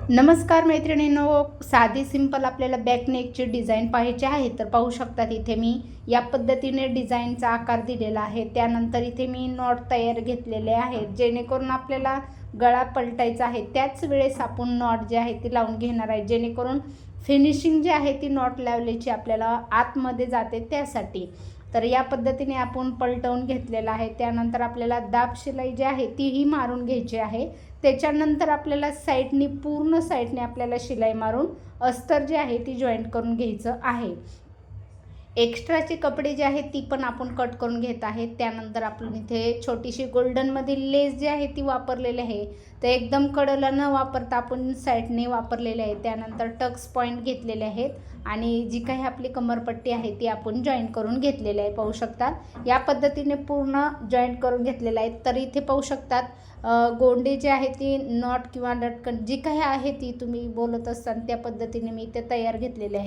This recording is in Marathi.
नमस्कार मैत्रिणींनो, साधी सिंपल आपल्याला बॅक नेकची डिझाईन पाहायची आहे तर पाहू शकतात. इथे मी या पद्धतीने डिझाईनचा आकार दिलेला आहे. त्यानंतर इथे मी नॉट तयार घेतलेले आहेत, जेणेकरून आपल्याला गळा पलटायचा आहे. त्याच वेळेस आपण नॉट जे आहे ती लावून घेणार आहे, जेणेकरून फिनिशिंग जी आहे ती नॉट लावल्याची आपल्याला आतमध्ये जाते त्यासाठी. तर या पद्धतीने आपण पलटवून घेतलेला आहे. त्यानंतर आपल्याला दाब शिलाई जी आहे तीही मारून घ्यायची आहे. त्याच्यानंतर आपल्याला साईडनी पूर्ण साईडने आपल्याला शिलाई मारून अस्तर जे आहे ती जॉईंट करून घ्यायचं आहे. एक्स्ट्राचे कपडे जे आहेत ती पण आपण कट करून घेत आहेत. त्यानंतर आपण इथे छोटीशी गोल्डनमधील लेस जी आहे ती वापरलेली आहे. तर एकदम कडला न वापरता आपण साईडने वापरलेले आहे. त्यानंतर टक्स पॉईंट घेतलेले आहेत आणि जी काही आपली कमरपट्टी आहे ती आपण जॉईंट करून घेतलेली आहे. पाहू शकतात या पद्धतीने पूर्ण जॉईंट करून घेतलेलं आहे. तर इथे पाहू शकतात गोंडे जे आहे ती नॉट किंवा लटकन जी काही आहे ती तुम्ही बोलत असताना त्या पद्धतीने मी इथे तयार घेतलेले आहे.